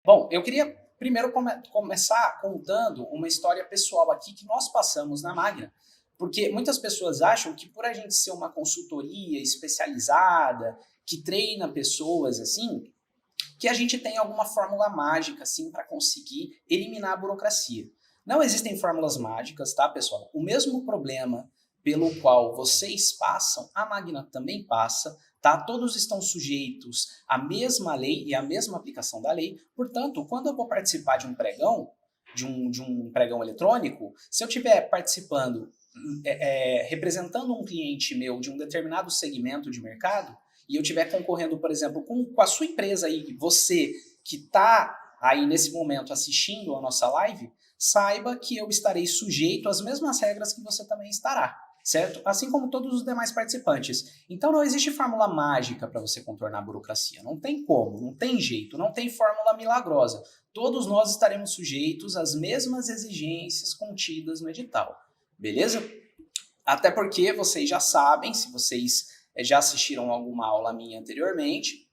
Bom, eu queria primeiro começar contando uma história pessoal aqui que nós passamos na Magna, porque muitas pessoas acham que por a gente ser uma consultoria especializada, que treina pessoas assim, que a gente tem alguma fórmula mágica assim para conseguir eliminar a burocracia. Não existem fórmulas mágicas, tá, pessoal? O mesmo problema pelo qual vocês passam, a Magna também passa, tá? Todos estão sujeitos à mesma lei e à mesma aplicação da lei. Portanto, quando eu vou participar de um pregão, de um pregão eletrônico, se eu estiver participando, representando um cliente meu de um determinado segmento de mercado, e eu estiver concorrendo, por exemplo, com a sua empresa aí, você que está aí nesse momento assistindo a nossa live, saiba que eu estarei sujeito às mesmas regras que você também estará, certo? Assim como todos os demais participantes. Então não existe fórmula mágica para você contornar a burocracia. Não tem como, não tem jeito, não tem fórmula milagrosa. Todos nós estaremos sujeitos às mesmas exigências contidas no edital, beleza? Até porque vocês já sabem, se vocês já assistiram alguma aula minha anteriormente,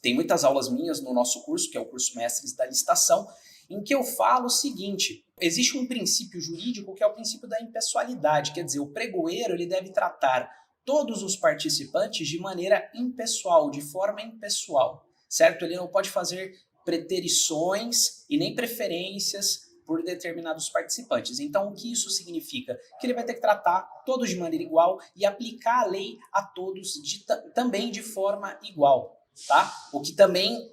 tem muitas aulas minhas no nosso curso, que é o curso Mestres da Licitação, em que eu falo o seguinte: existe um princípio jurídico que é o princípio da impessoalidade, quer dizer, o pregoeiro ele deve tratar todos os participantes de maneira impessoal, de forma impessoal, certo? Ele não pode fazer preterições e nem preferências por determinados participantes. Então, o que isso significa? Que ele vai ter que tratar todos de maneira igual e aplicar a lei a todos também de forma igual, tá? O que também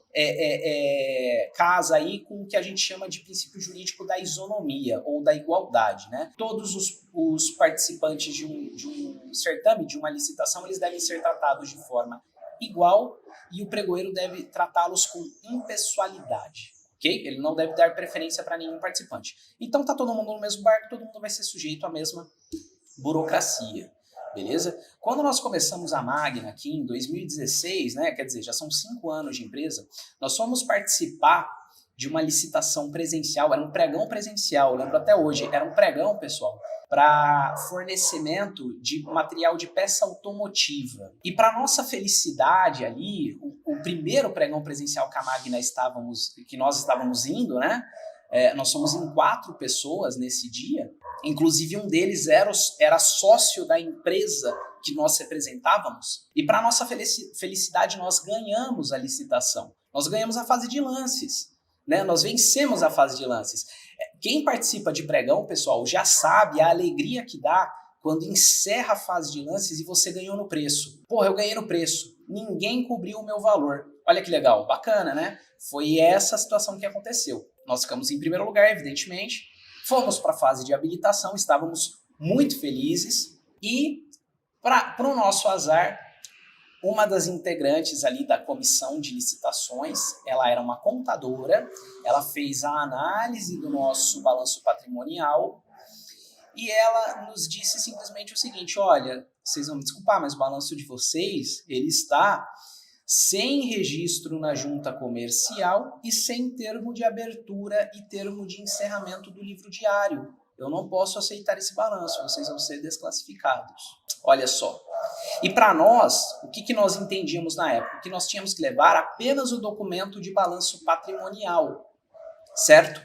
casa aí com o que a gente chama de princípio jurídico da isonomia ou da igualdade, né? Todos os participantes de um certame, de uma licitação, eles devem ser tratados de forma igual e o pregoeiro deve tratá-los com impessoalidade. Okay? Ele não deve dar preferência para nenhum participante. Então tá todo mundo no mesmo barco, todo mundo vai ser sujeito à mesma burocracia, beleza? Quando nós começamos a Magna aqui em 2016, né, quer dizer, já são 5 anos de empresa, nós fomos participar de uma licitação presencial, era um pregão presencial, eu lembro até hoje, era um pregão, pessoal, para fornecimento de material de peça automotiva. E para nossa felicidade ali, o primeiro pregão presencial que a Magna que nós estávamos indo, né? Nós somos em 4 pessoas nesse dia, inclusive um deles era sócio da empresa que nós representávamos, e para nossa felicidade nós ganhamos a licitação, nós ganhamos a fase de lances, né? Nós vencemos a fase de lances. Quem participa de pregão, pessoal, já sabe a alegria que dá quando encerra a fase de lances e você ganhou no preço. Porra, eu ganhei no preço, ninguém cobriu o meu valor. Olha que legal, bacana, né? Foi essa a situação que aconteceu. Nós ficamos em primeiro lugar, evidentemente, fomos para a fase de habilitação, estávamos muito felizes e, para o nosso azar, uma das integrantes ali da comissão de licitações, ela era uma contadora, ela fez a análise do nosso balanço patrimonial e ela nos disse simplesmente o seguinte: olha, vocês vão me desculpar, mas o balanço de vocês, ele está sem registro na junta comercial e sem termo de abertura e termo de encerramento do livro diário. Eu não posso aceitar esse balanço, vocês vão ser desclassificados. Olha só. E para nós, o que nós entendíamos na época? Que nós tínhamos que levar apenas o documento de balanço patrimonial, certo?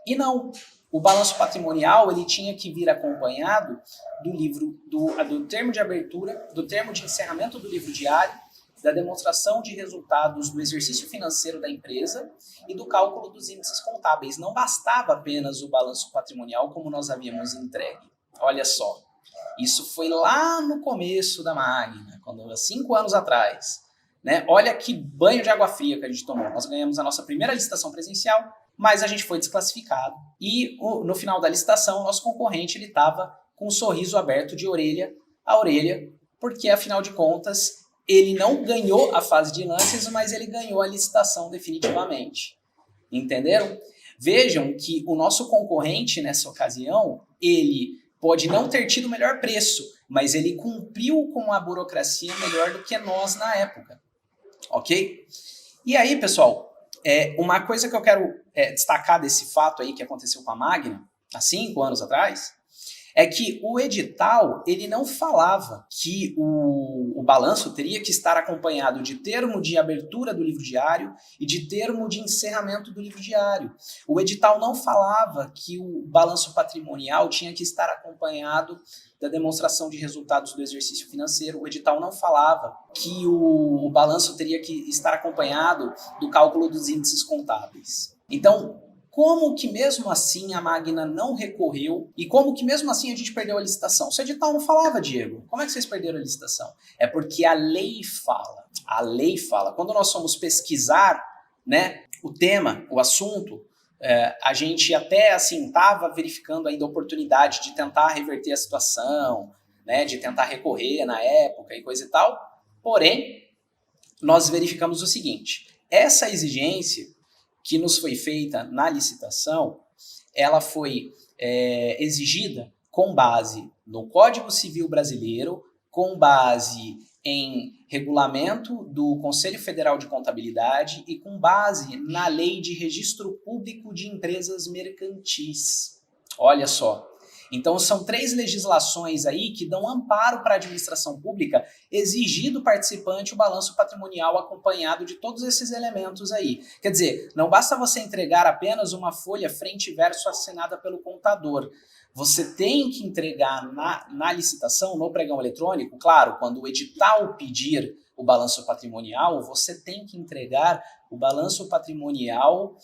E não. O balanço patrimonial ele tinha que vir acompanhado do livro, do termo de abertura, do termo de encerramento do livro diário, da demonstração de resultados do exercício financeiro da empresa e do cálculo dos índices contábeis. Não bastava apenas o balanço patrimonial como nós havíamos entregue. Olha só, isso foi lá no começo da Magna, há 5 anos atrás. Né? Olha que banho de água fria que a gente tomou. Nós ganhamos a nossa primeira licitação presencial, mas a gente foi desclassificado. E no final da licitação, o nosso concorrente estava com um sorriso aberto de orelha a orelha, porque, afinal de contas, ele não ganhou a fase de lances, mas ele ganhou a licitação definitivamente. Entenderam? Vejam que o nosso concorrente, nessa ocasião, ele pode não ter tido o melhor preço, mas ele cumpriu com a burocracia melhor do que nós na época. Ok? E aí, pessoal, uma coisa que eu quero destacar desse fato aí que aconteceu com a Magna, há 5 anos atrás, é que o edital ele não falava que o balanço teria que estar acompanhado de termo de abertura do livro diário e de termo de encerramento do livro diário. O edital não falava que o balanço patrimonial tinha que estar acompanhado da demonstração de resultados do exercício financeiro. O edital não falava que o balanço teria que estar acompanhado do cálculo dos índices contábeis. Então, como que mesmo assim a Magna não recorreu e como que mesmo assim a gente perdeu a licitação? Se o edital não falava, Diego, como é que vocês perderam a licitação? É porque a lei fala. A lei fala. Quando nós fomos pesquisar, né, o tema, o assunto, a gente até assim estava verificando ainda a oportunidade de tentar reverter a situação, né, de tentar recorrer na época e coisa e tal. Porém, nós verificamos o seguinte: essa exigência que nos foi feita na licitação, ela foi exigida com base no Código Civil Brasileiro, com base em regulamento do Conselho Federal de Contabilidade e com base na Lei de Registro Público de Empresas Mercantis. Olha só. Então, são 3 legislações aí que dão amparo para a administração pública exigir do participante o balanço patrimonial acompanhado de todos esses elementos aí. Quer dizer, não basta você entregar apenas uma folha frente e verso assinada pelo contador. Você tem que entregar na licitação, no pregão eletrônico, claro, quando o edital pedir o balanço patrimonial, você tem que entregar o balanço patrimonial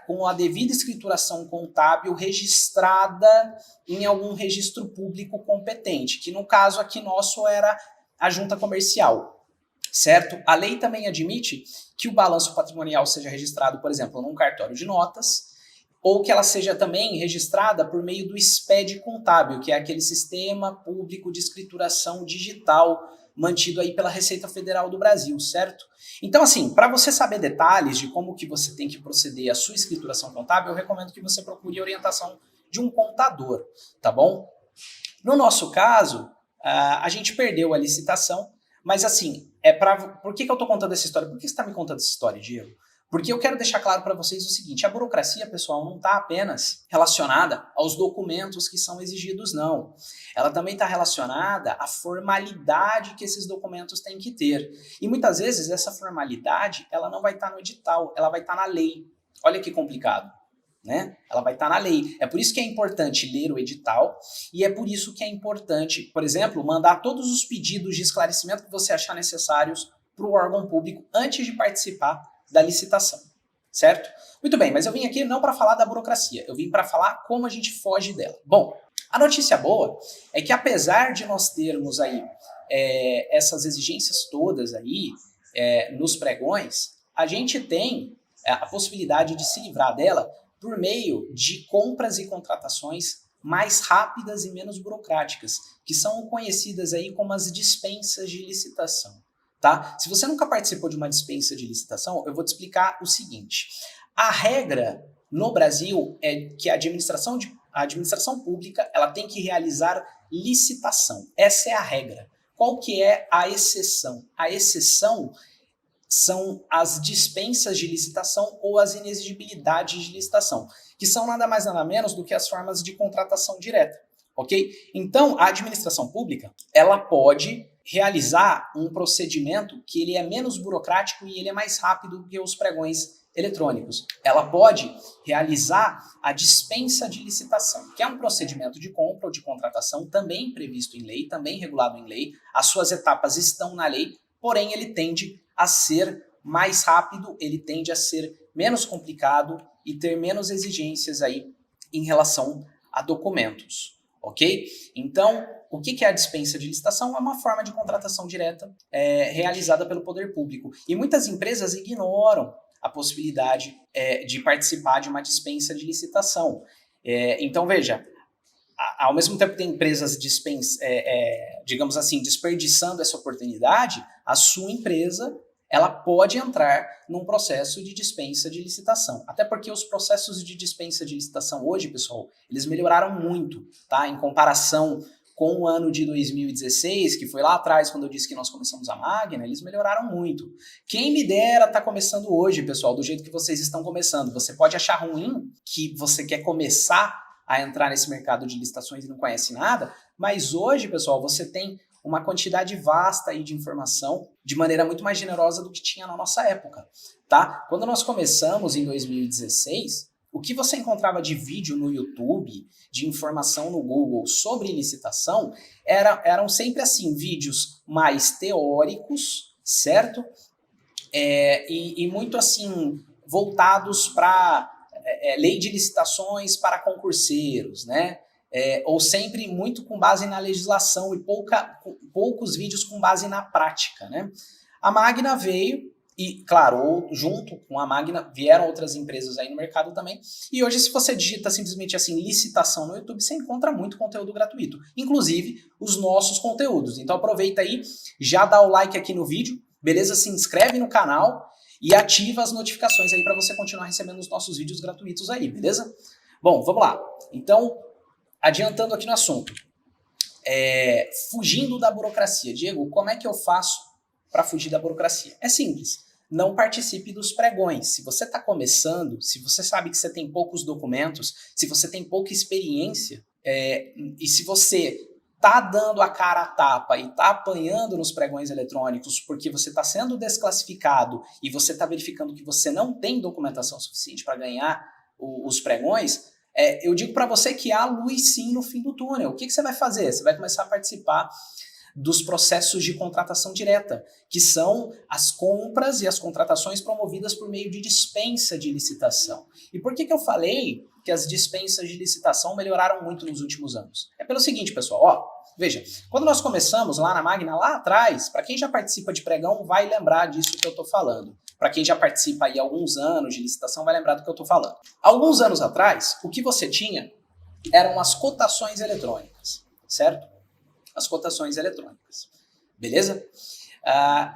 com a devida escrituração contábil registrada em algum registro público competente, que no caso aqui nosso era a junta comercial, certo? A lei também admite que o balanço patrimonial seja registrado, por exemplo, num cartório de notas, ou que ela seja também registrada por meio do SPED contábil, que é aquele sistema público de escrituração digital mantido aí pela Receita Federal do Brasil, certo? Então, assim, para você saber detalhes de como que você tem que proceder a sua escrituração contábil, eu recomendo que você procure a orientação de um contador, tá bom? No nosso caso, a gente perdeu a licitação, mas assim, por que eu estou contando essa história? Por que você está me contando essa história, Diego? Porque eu quero deixar claro para vocês o seguinte: a burocracia, pessoal, não está apenas relacionada aos documentos que são exigidos, não. Ela também está relacionada à formalidade que esses documentos têm que ter. E muitas vezes essa formalidade ela não vai estar no edital, ela vai estar na lei. Olha que complicado, né? Ela vai estar na lei. É por isso que é importante ler o edital e é por isso que é importante, por exemplo, mandar todos os pedidos de esclarecimento que você achar necessários para o órgão público antes de participar da licitação, certo? Muito bem, mas eu vim aqui não para falar da burocracia, eu vim para falar como a gente foge dela. Bom, a notícia boa é que apesar de nós termos aí essas exigências todas aí nos pregões, a gente tem a possibilidade de se livrar dela por meio de compras e contratações mais rápidas e menos burocráticas, que são conhecidas aí como as dispensas de licitação. Tá? Se você nunca participou de uma dispensa de licitação, eu vou te explicar o seguinte. A regra no Brasil é que a administração pública ela tem que realizar licitação. Essa é a regra. Qual que é a exceção? A exceção são as dispensas de licitação ou as inexigibilidades de licitação, que são nada mais nada menos do que as formas de contratação direta. Ok? Então, a administração pública ela pode realizar um procedimento que ele é menos burocrático e ele é mais rápido do que os pregões eletrônicos. Ela pode realizar a dispensa de licitação, que é um procedimento de compra ou de contratação também previsto em lei, também regulado em lei. As suas etapas estão na lei, porém ele tende a ser mais rápido, ele tende a ser menos complicado e ter menos exigências aí em relação a documentos. Ok? Então, o que é a dispensa de licitação? É uma forma de contratação direta realizada pelo poder público. E muitas empresas ignoram a possibilidade de participar de uma dispensa de licitação. Então, veja, ao mesmo tempo que tem empresas digamos assim, desperdiçando essa oportunidade, a sua empresa ela pode entrar num processo de dispensa de licitação. Até porque os processos de dispensa de licitação hoje, pessoal, eles melhoraram muito, tá? Em comparação com o ano de 2016, que foi lá atrás, quando eu disse que nós começamos a Magna, eles melhoraram muito. Quem me dera tá começando hoje, pessoal, do jeito que vocês estão começando. Você pode achar ruim que você quer começar a entrar nesse mercado de licitações e não conhece nada, mas hoje, pessoal, você tem uma quantidade vasta aí de informação de maneira muito mais generosa do que tinha na nossa época, tá? Quando nós começamos em 2016, o que você encontrava de vídeo no YouTube, de informação no Google sobre licitação, eram sempre assim, vídeos mais teóricos, certo? E muito assim, voltados para lei de licitações para concurseiros, né? Ou sempre muito com base na legislação e poucos vídeos com base na prática, né? A Magna veio e, claro, junto com a Magna vieram outras empresas aí no mercado também. E hoje, se você digita simplesmente assim licitação no YouTube, você encontra muito conteúdo gratuito, inclusive os nossos conteúdos. Então aproveita aí, já dá o like aqui no vídeo, beleza? Se inscreve no canal e ativa as notificações aí para você continuar recebendo os nossos vídeos gratuitos aí, beleza? Bom, vamos lá. Então, adiantando aqui no assunto, fugindo da burocracia. Diego, como é que eu faço para fugir da burocracia? É simples, não participe dos pregões. Se você está começando, se você sabe que você tem poucos documentos, se você tem pouca experiência, e se você está dando a cara a tapa e está apanhando nos pregões eletrônicos porque você está sendo desclassificado e você está verificando que você não tem documentação suficiente para ganhar os pregões, eu digo para você que há luz sim no fim do túnel. O que você vai fazer? Você vai começar a participar dos processos de contratação direta, que são as compras e as contratações promovidas por meio de dispensa de licitação. E por que eu falei que as dispensas de licitação melhoraram muito nos últimos anos? É pelo seguinte, pessoal, veja, quando nós começamos lá na Magna, lá atrás, para quem já participa de pregão vai lembrar disso que eu estou falando. Para quem já participa aí há alguns anos de licitação vai lembrar do que eu estou falando. Alguns anos atrás, o que você tinha eram as cotações eletrônicas, certo? As cotações eletrônicas, beleza?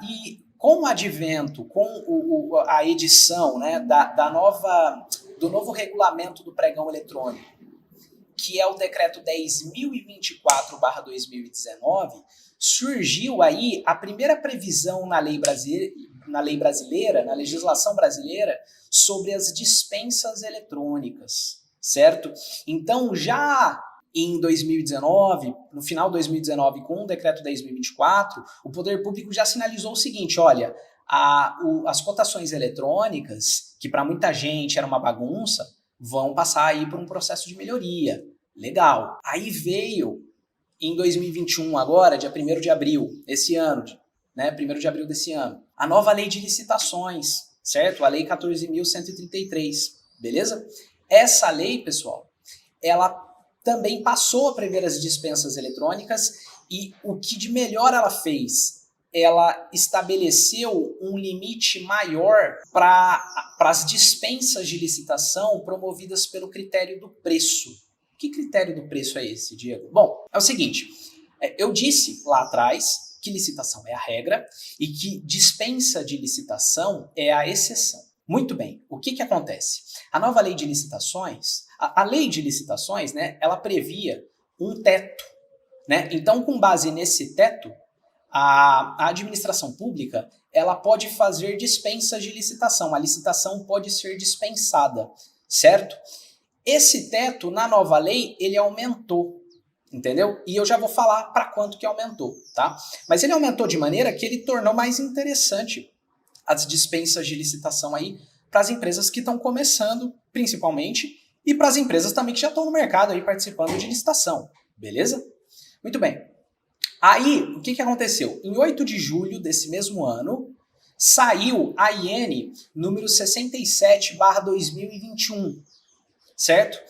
E com o advento, com a edição, né, do novo regulamento do pregão eletrônico, que é o decreto 10.024/2019, surgiu aí a primeira previsão na lei brasileira, na legislação brasileira, sobre as dispensas eletrônicas, certo? Então, já em 2019, no final de 2019, com o decreto 10.024, o poder público já sinalizou o seguinte, olha, as cotações eletrônicas, que para muita gente era uma bagunça, vão passar aí por um processo de melhoria. Legal. Aí veio, em 2021 agora, dia 1º de abril, esse ano, né, 1º de abril desse ano, a nova lei de licitações, certo? A lei 14.133, beleza? Essa lei, pessoal, ela também passou a prever as dispensas eletrônicas e o que de melhor ela fez? Ela estabeleceu um limite maior para as dispensas de licitação promovidas pelo critério do preço. Que critério do preço é esse, Diego? Bom, é o seguinte, eu disse lá atrás que licitação é a regra e que dispensa de licitação é a exceção. Muito bem, o que acontece? A nova lei de licitações, a lei de licitações, né, ela previa um teto, né? Então, com base nesse teto, a administração pública ela pode fazer dispensas de licitação, a licitação pode ser dispensada, certo? Esse teto, na nova lei, ele aumentou, entendeu? E eu já vou falar para quanto que aumentou, tá? Mas ele aumentou de maneira que ele tornou mais interessante as dispensas de licitação aí para as empresas que estão começando, principalmente, e para as empresas também que já estão no mercado aí participando de licitação, beleza? Muito bem. Aí, o que aconteceu? Em 8 de julho desse mesmo ano, saiu a IN número 67/2021, certo?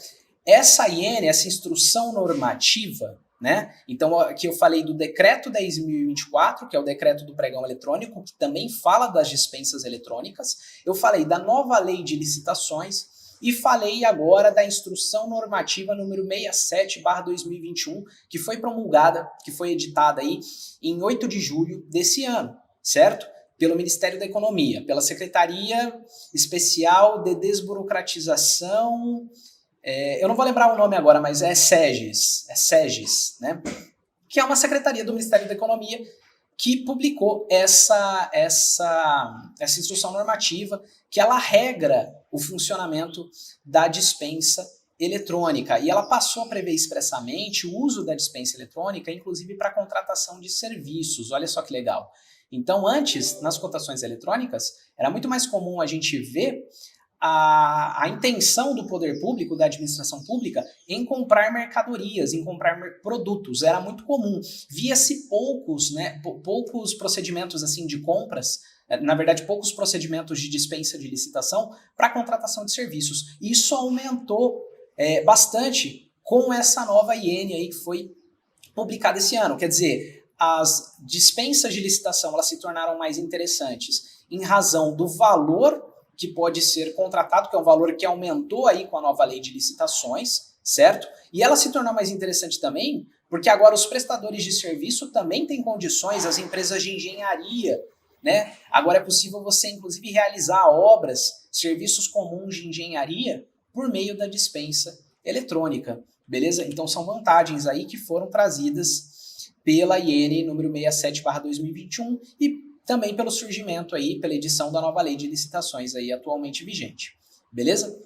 Essa IN, essa instrução normativa, né? Então, aqui eu falei do decreto 10.024, que é o decreto do pregão eletrônico, que também fala das dispensas eletrônicas. Eu falei da nova lei de licitações e falei agora da instrução normativa número 67/2021, que foi promulgada, que foi editada aí em 8 de julho desse ano, certo? Pelo Ministério da Economia, pela Secretaria Especial de Desburocratização, eu não vou lembrar o nome agora, mas é SEGES, né? Que é uma secretaria do Ministério da Economia que publicou essa instrução normativa que ela regra o funcionamento da dispensa eletrônica, e ela passou a prever expressamente o uso da dispensa eletrônica, inclusive para contratação de serviços. Olha só que legal. Então, antes, nas cotações eletrônicas, era muito mais comum a gente ver a intenção do poder público, da administração pública, em comprar mercadorias, em comprar produtos. Era muito comum. Via-se poucos procedimentos assim de compras, na verdade, poucos procedimentos de dispensa de licitação para contratação de serviços. Isso aumentou bastante com essa nova IN aí que foi publicada esse ano. Quer dizer, as dispensas de licitação elas se tornaram mais interessantes em razão do valor que pode ser contratado, que é um valor que aumentou aí com a nova lei de licitações, certo? E ela se tornou mais interessante também porque agora os prestadores de serviço também têm condições, as empresas de engenharia, né? Agora é possível você, inclusive, realizar obras, serviços comuns de engenharia por meio da dispensa eletrônica, beleza? Então são vantagens aí que foram trazidas pela IN número 67/2021 e também pelo surgimento aí, pela edição da nova lei de licitações aí atualmente vigente, beleza?